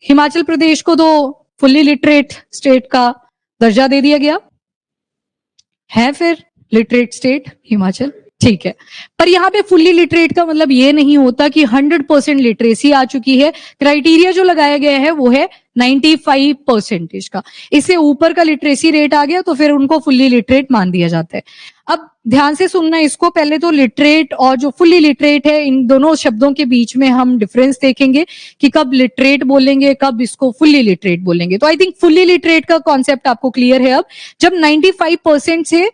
हिमाचल प्रदेश को तो fully literate state का दर्जा दे दिया गया है, फिर लिटरेट स्टेट हिमाचल, ठीक है। पर यहाँ पे फुल्ली लिटरेट का मतलब ये नहीं होता कि 100% लिटरेसी आ चुकी है। क्राइटेरिया जो लगाया गया है वो है 95% का। इससे ऊपर का लिटरेसी रेट आ गया तो फिर उनको फुल्ली लिटरेट मान दिया जाता है। अब ध्यान से सुनना इसको, पहले तो लिटरेट और जो फुल्ली लिटरेट है इन दोनों शब्दों के बीच में हम डिफरेंस देखेंगे कि कब लिटरेट बोलेंगे, कब इसको फुल्ली लिटरेट बोलेंगे। तो आई थिंक फुल्ली लिटरेट का कॉन्सेप्ट आपको क्लियर है। अब जब 95% से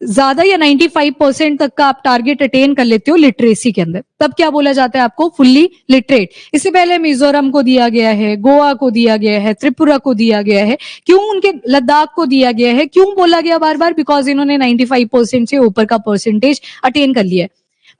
ज्यादा या 95% तक का आप टारगेट अटेन कर लेते हो लिटरेसी के अंदर, तब क्या बोला जाता है आपको? Fully literate. इससे पहले मिजोरम को दिया गया है, गोवा को दिया गया है, त्रिपुरा को दिया गया है। क्यों उनके लद्दाख को दिया गया है? क्यों बोला गया बार बार? बिकॉज इन्होंने 95% से ऊपर का परसेंटेज अटेन कर लिया है।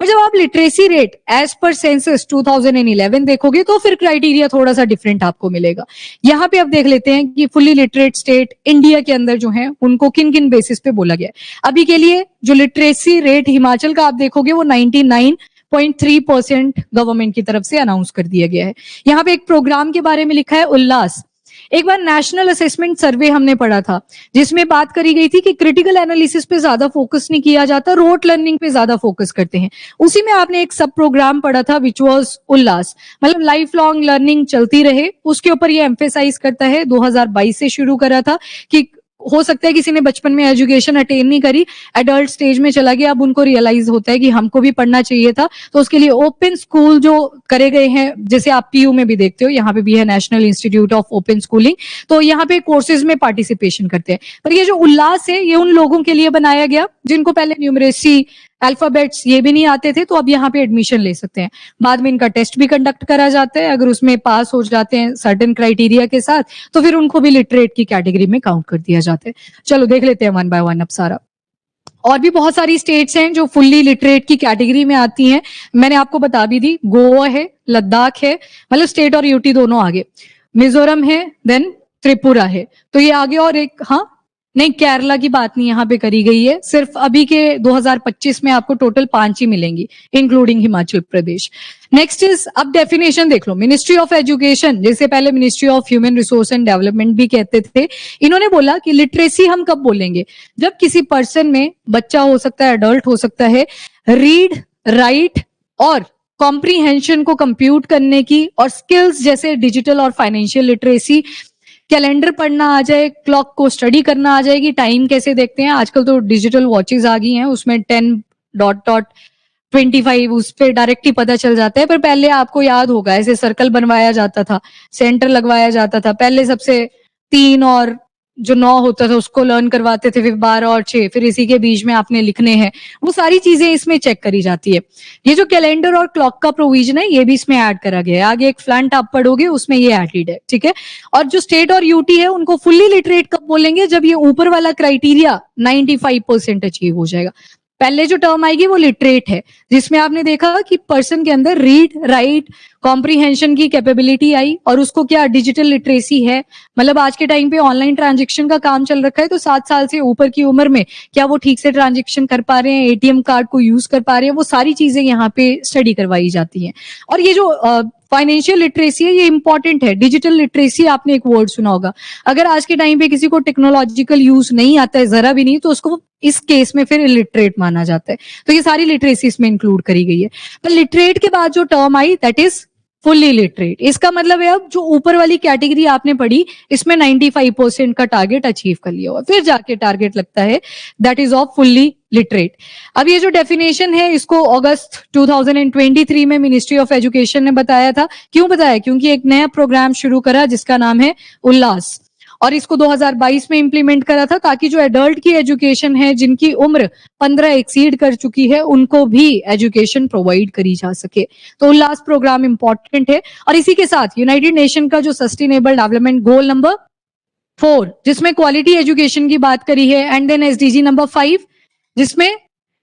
पर जब आप literacy rate as per census 2011 देखोगे तो फिर क्राइटेरिया थोड़ा सा डिफरेंट आपको मिलेगा। यहाँ पे आप देख लेते हैं कि फुल्ली लिटरेट स्टेट इंडिया के अंदर जो है उनको किन किन बेसिस पे बोला गया है। अभी के लिए जो लिटरेसी रेट हिमाचल का आप देखोगे वो 99.3% गवर्नमेंट की तरफ से अनाउंस कर दिया गया है। यहाँ पे एक प्रोग्राम के बारे में लिखा है उल्लास। एक बार नेशनल असेसमेंट सर्वे हमने पढ़ा था जिसमें बात करी गई थी कि क्रिटिकल एनालिसिस पे ज्यादा फोकस नहीं किया जाता, रोट लर्निंग पे ज्यादा फोकस करते हैं। उसी में आपने एक सब प्रोग्राम पढ़ा था विच वाज उल्लास, मतलब लाइफ लॉन्ग लर्निंग चलती रहे, उसके ऊपर ये एम्फेसाइज करता है। 2022 से शुरू करा था कि हो सकता है किसी ने बचपन में एजुकेशन अटेन नहीं करी, एडल्ट स्टेज में चला गया, अब उनको रियलाइज होता है कि हमको भी पढ़ना चाहिए था, तो उसके लिए ओपन स्कूल जो करे गए हैं, जैसे आप पीयू में भी देखते हो, यहाँ पे भी है national institute of open schooling, तो यहाँ पे कोर्सेज में पार्टिसिपेशन करते हैं। पर ये जो उल्लास है ये उन लोगों के लिए बनाया गया जिनको पहले न्यूमरेसी अल्फाबेट्स ये भी नहीं आते थे, तो अब यहाँ पे एडमिशन ले सकते हैं। बाद में इनका टेस्ट भी कंडक्ट करा जाता है, अगर उसमें पास हो जाते हैं सर्टेन क्राइटेरिया के साथ तो फिर उनको भी लिटरेट की कैटेगरी में काउंट कर दिया जाता है। चलो देख लेते हैं वन बाय वन अब सारा। और भी बहुत सारी स्टेट्स हैं जो फुल्ली लिटरेट की कैटेगरी में आती हैं, मैंने आपको बता भी दी। गोवा है, लद्दाख है, मतलब स्टेट और यूटी दोनों आगे, मिजोरम है, देन त्रिपुरा है, तो ये आगे। और एक, हाँ नहीं, केरला की बात नहीं यहाँ पे करी गई है, सिर्फ अभी के 2025 में आपको टोटल 5 ही मिलेंगी including Himachal Pradesh. Next is, अब डेफिनेशन देख लो। मिनिस्ट्री ऑफ एजुकेशन, जैसे पहले ministry of human resource and development भी कहते थे, इन्होंने बोला कि लिटरेसी हम कब बोलेंगे? जब किसी पर्सन में, बच्चा हो सकता है, एडल्ट हो सकता है, रीड, राइट और कॉम्प्रीहेंशन को कंप्यूट करने की और स्किल्स जैसे डिजिटल और फाइनेंशियल लिटरेसी, कैलेंडर पढ़ना आ जाए, क्लॉक को स्टडी करना आ जाएगी, टाइम कैसे देखते हैं, आजकल तो डिजिटल वॉचेस आ गई हैं, उसमें 10.25 उस पर डायरेक्ट ही पता चल जाता है। पर पहले आपको याद होगा ऐसे सर्कल बनवाया जाता था, सेंटर लगवाया जाता था, पहले सबसे 3 और जो 9 होता था उसको लर्न करवाते थे, फिर 12 और 6, फिर इसी के बीच में आपने लिखने हैं, वो सारी चीजें इसमें चेक करी जाती है। ये जो कैलेंडर और क्लॉक का प्रोविजन है ये भी इसमें ऐड करा गया है, आगे एक फ्लंट आप पढ़ोगे उसमें ये एडेड है, ठीक है। और जो स्टेट और यूटी है उनको फुल्ली लिटरेट कब बोलेंगे? जब ये ऊपर वाला क्राइटेरिया 95% अचीव हो जाएगा। पहले जो टर्म आएगी वो लिटरेट है, जिसमें आपने देखा कि पर्सन के अंदर रीड, राइट, कॉम्प्रीहेंशन की कैपेबिलिटी आई, और उसको क्या डिजिटल लिटरेसी है, मतलब आज के टाइम पे ऑनलाइन ट्रांजैक्शन का काम चल रखा है, तो 7 साल से ऊपर की उम्र में क्या वो ठीक से ट्रांजैक्शन कर पा रहे हैं, एटीएम कार्ड को यूज कर पा रहे हैं, वो सारी चीजें यहाँ पे स्टडी करवाई जाती हैं। और ये जो फाइनेंशियल लिटरेसी है ये इंपॉर्टेंट है। डिजिटल लिटरेसी आपने एक वर्ड सुना होगा, अगर आज के टाइम पे किसी को टेक्नोलॉजिकल यूज नहीं आता है, जरा भी नहीं, तो उसको इस केस में फिर इलिटरेट माना जाता है। तो ये सारी लिटरेसी इसमें इंक्लूड करी गई है। पर लिटरेट के बाद जो term I that is fully literate. इसका मतलब है अब जो ऊपर वाली कैटेगरी आपने पढ़ी इसमें 95% का टारगेट अचीव कर लिया हुआ, फिर जाके टारगेट लगता है that is off fully literate. अब ये जो डेफिनेशन है इसको अगस्त 2023 में मिनिस्ट्री ऑफ एजुकेशन ने बताया था। क्यों बताया? क्योंकि एक नया प्रोग्राम शुरू करा जिसका नाम है उल्लास, और इसको 2022 में इंप्लीमेंट करा था ताकि जो एडल्ट की एजुकेशन है, जिनकी उम्र 15 एक्सीड कर चुकी है, उनको भी एजुकेशन प्रोवाइड करी जा सके। तो उल्लास प्रोग्राम इंपॉर्टेंट है। और इसी के साथ यूनाइटेड नेशन का जो सस्टेनेबल डेवलपमेंट गोल नंबर 4 जिसमें क्वालिटी एजुकेशन की बात करी है, एंड देन एसडीजी नंबर 5 जिसमें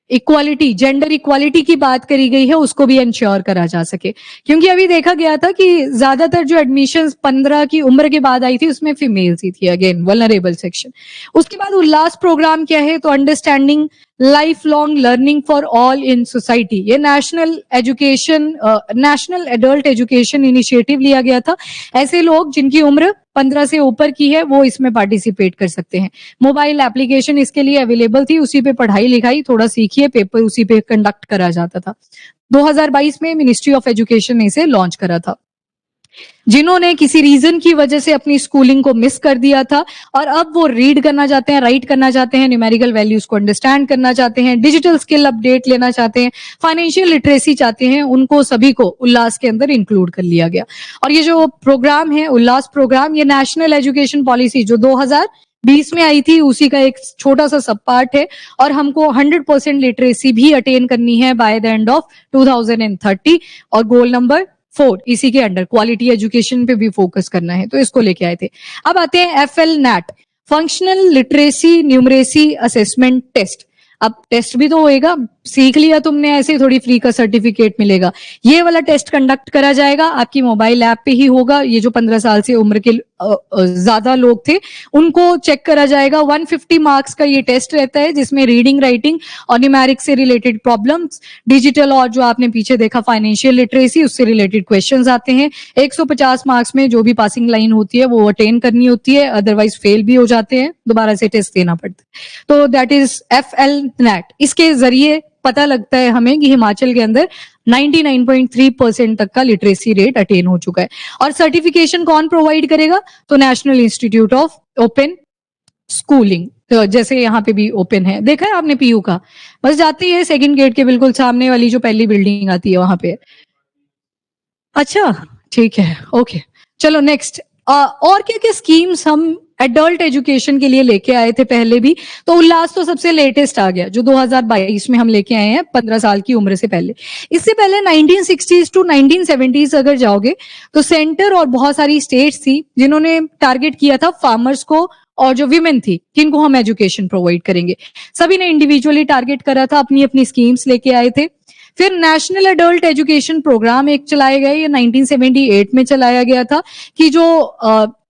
इक्वालिटी, जेंडर इक्वालिटी की बात करी गई है, उसको भी इंश्योर करा जा सके। क्योंकि अभी देखा गया था कि ज्यादातर जो एडमिशंस 15 की उम्र के बाद आई थी उसमें फीमेल्स ही थी, अगेन वल्नरेबल सेक्शन। उसके बाद उल्लास प्रोग्राम क्या है, तो understanding life long learning for all in society, ये नेशनल एडल्ट एजुकेशन इनिशिएटिव लिया गया था। ऐसे लोग जिनकी उम्र 15 से ऊपर की है वो इसमें पार्टिसिपेट कर सकते हैं। मोबाइल एप्लीकेशन इसके लिए अवेलेबल थी, उसी पे पढ़ाई लिखाई थोड़ा सीखिए, पेपर उसी पे कंडक्ट करा जाता था। 2022 में मिनिस्ट्री ऑफ एजुकेशन ने इसे लॉन्च करा था। जिन्होंने किसी रीजन की वजह से अपनी स्कूलिंग को मिस कर दिया था और अब वो रीड करना चाहते हैं, राइट करना चाहते हैं, न्यूमेरिकल वैल्यूज को अंडरस्टैंड करना चाहते हैं, डिजिटल स्किल अपडेट लेना चाहते हैं, फाइनेंशियल लिटरेसी चाहते हैं, उनको सभी को उल्लास के अंदर इंक्लूड कर लिया गया। और ये जो प्रोग्राम है उल्लास प्रोग्राम, ये नेशनल एजुकेशन पॉलिसी जो 2020 में आई थी उसी का एक छोटा सा सब पार्ट है। और हमको 100% लिटरेसी भी अटेन करनी है बाय द एंड ऑफ 2030। और गोल नंबर 4 इसी के अंडर क्वालिटी एजुकेशन पे भी फोकस करना है, तो इसको लेके आए थे। अब आते हैं FL NAT, functional literacy numeracy assessment test. अब टेस्ट भी तो होएगा, सीख लिया तुमने ऐसे ही थोड़ी फ्री का सर्टिफिकेट मिलेगा। ये वाला टेस्ट कंडक्ट करा जाएगा, आपकी मोबाइल ऐप पे ही होगा। ये जो 15 साल से उम्र के ज्यादा लोग थे उनको चेक करा जाएगा। 150 मार्क्स का ये टेस्ट रहता है, जिसमें रीडिंग, राइटिंग और न्यूमेरिक से रिलेटेड प्रॉब्लम्स, डिजिटल और जो आपने पीछे देखा फाइनेंशियल लिटरेसी, उससे रिलेटेड क्वेश्चंस आते हैं। 150 मार्क्स में जो भी पासिंग लाइन होती है वो अटेन करनी होती है, अदरवाइज फेल भी हो जाते हैं, दोबारा से टेस्ट देना पड़ता है। तो दैट इज FL NAT। इसके जरिए पता लगता है हमें कि हिमाचल के अंदर 99.3% तक का लिटरेसी रेट अटेन हो चुका है। और सर्टिफिकेशन कौन प्रोवाइड करेगा, तो national institute of open schooling, तो जैसे यहाँ पे भी ओपन है, देखा है आपने PU का, बस जाती है सेकंड गेट के बिल्कुल सामने वाली जो पहली बिल्डिंग आती है वहां पे। अच्छा ठीक है, ओके चलो नेक्स्ट। और क्या क्या स्कीम्स हम एडल्ट एजुकेशन के लिए लेके आए थे पहले भी, तो उल्लास तो सबसे लेटेस्ट आ गया जो 2022 में हम लेके आए हैं, 15 साल की उम्र से पहले। इससे पहले 1960s टू 1970s अगर जाओगे तो सेंटर और बहुत सारी स्टेट्स थी जिन्होंने टारगेट किया था फार्मर्स को और जो विमेन थी किनको हम एजुकेशन प्रोवाइड करेंगे। सभी ने इंडिविजुअली टारगेट करा था, अपनी अपनी स्कीम्स लेके आए थे। फिर नेशनल एडल्ट एजुकेशन प्रोग्राम एक चलाया गया, ये 1978 में चलाया गया था कि जो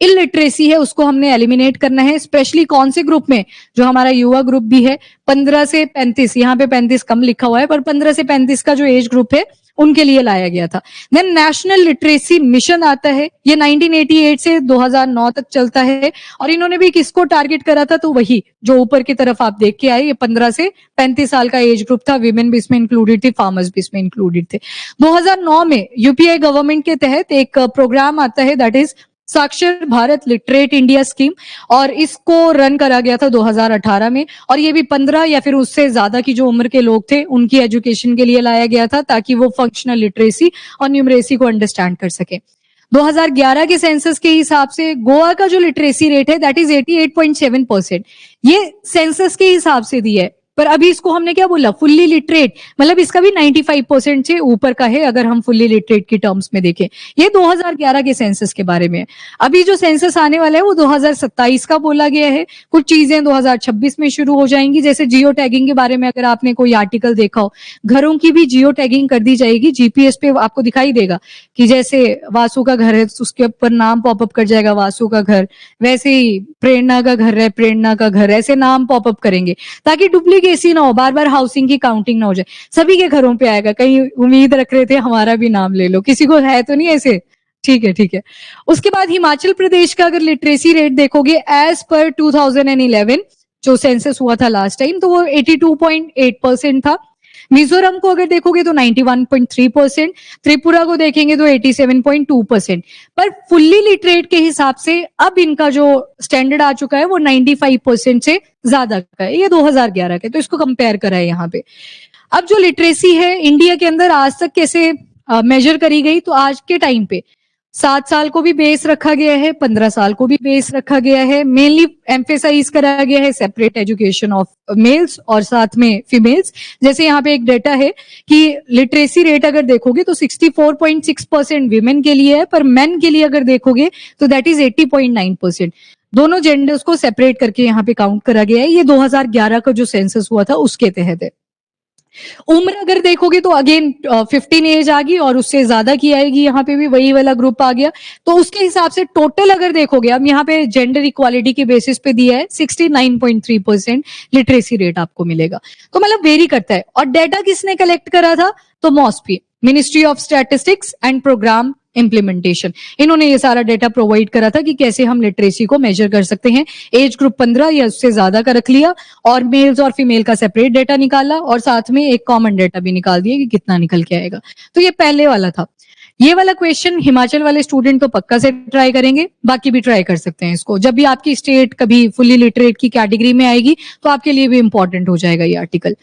इलिटरेसी है उसको हमने एलिमिनेट करना है, स्पेशली कौन से ग्रुप में, जो हमारा युवा ग्रुप भी है 15 से 35, यहाँ पे 35 कम लिखा हुआ है पर 15 से 35 का जो एज ग्रुप है उनके लिए लाया गया था। देन नेशनल लिटरेसी मिशन आता है, ये 1988 से 2009 तक चलता है और इन्होंने भी किसको टारगेट करा था, तो वही जो ऊपर की तरफ आप देख के आए, ये 15 से 35 साल का एज ग्रुप था, विमेन भी इसमें इंक्लूडेड थी, फार्मर्स भी इसमें इंक्लूडेड थे। 2009 में यूपीआई गवर्नमेंट के तहत एक प्रोग्राम आता है दैट इज साक्षर भारत लिटरेट इंडिया स्कीम, और इसको रन करा गया था 2018 में। और ये भी 15 या फिर उससे ज्यादा की जो उम्र के लोग थे उनकी एजुकेशन के लिए लाया गया था ताकि वो फंक्शनल लिटरेसी और न्यूमरेसी को अंडरस्टैंड कर सके। 2011 के सेंसस के हिसाब से गोवा का जो लिटरेसी रेट है दैट इज 88.7%, ये सेंसस के हिसाब से दिया है। पर अभी इसको हमने क्या बोला, फुल्ली लिटरेट, मतलब इसका भी 95% से ऊपर का है अगर हम फुल्ली लिटरेट की टर्म्स में देखें। ये 2011 के सेंसस के बारे में है। अभी जो सेंसस आने वाला है वो 2027 का बोला गया है। कुछ चीजें 2026 में शुरू हो जाएंगी, जैसे जियो टैगिंग के बारे में अगर आपने कोई आर्टिकल देखा हो, घरों की भी जियो टैगिंग कर दी जाएगी। जीपीएस पे आपको दिखाई देगा कि जैसे वासु का घर है तो उसके ऊपर नाम पॉपअप कर जाएगा वासु का घर, वैसे ही प्रेरणा का घर है प्रेरणा का घर, ऐसे नाम पॉपअप करेंगे ताकि डुप्लीकेसी ना हो, बार बार हाउसिंग की काउंटिंग ना हो जाए। सभी के घरों पे आएगा, कहीं उम्मीद रख रहे थे हमारा भी नाम ले लो, किसी को है तो नहीं ऐसे, ठीक है ठीक है। उसके बाद हिमाचल प्रदेश का अगर लिटरेसी रेट देखोगे एज पर 2011 जो सेंसस हुआ था लास्ट टाइम, तो वो 82.8% था। मिजोरम को अगर देखोगे तो 91.3%, त्रिपुरा को देखेंगे तो 87.2%। पर फुल्ली लिटरेट के हिसाब से अब इनका जो स्टैंडर्ड आ चुका है वो 95% से ज्यादा का है, ये 2011 के, तो इसको कंपेयर करा है यहाँ पे। अब जो लिटरेसी है इंडिया के अंदर आज तक कैसे मेजर करी गई, तो आज के टाइम पे 7 साल को भी बेस रखा गया है, 15 साल को भी बेस रखा गया है। मेनली एम्फेसाइज करा गया है सेपरेट एजुकेशन ऑफ मेल्स और साथ में फीमेल्स। जैसे यहाँ पे एक डेटा है कि लिटरेसी रेट अगर देखोगे तो 64.6% विमेन के लिए है, पर मेन के लिए अगर देखोगे तो दैट इज 80.9%। दोनों जेंडर्स को सेपरेट करके यहाँ पे काउंट करा गया है। ये 2011 का जो सेंसस हुआ था उसके तहत है। उम्र अगर देखोगे तो अगेन 15 एज आ गई और उससे ज्यादा की आएगी, यहाँ पे भी वही वाला ग्रुप आ गया। तो उसके हिसाब से टोटल अगर देखोगे, अब यहाँ पे जेंडर इक्वालिटी के बेसिस पे दिया है 69.3% लिटरेसी रेट आपको मिलेगा। तो मतलब वेरी करता है। और डेटा किसने कलेक्ट करा था? तो MoSPI, ministry of statistics and programme implementation, इन्होंने ये सारा डेटा प्रोवाइड करा था कि कैसे हम लिटरेसी को मेजर कर सकते हैं। एज ग्रुप 15 या उससे ज्यादा का रख लिया और मेल्स और फीमेल का सेपरेट डेटा निकाला और साथ में एक कॉमन डेटा भी निकाल दिया कि कितना निकल के आएगा। तो ये पहले वाला था। ये वाला क्वेश्चन हिमाचल वाले स्टूडेंट तो पक्का से ट्राई करेंगे, बाकी भी ट्राई कर सकते हैं इसको। जब भी आपकी स्टेट कभी फुली लिटरेट की कैटेगरी में आएगी तो आपके लिए भी इंपॉर्टेंट हो जाएगा ये आर्टिकल।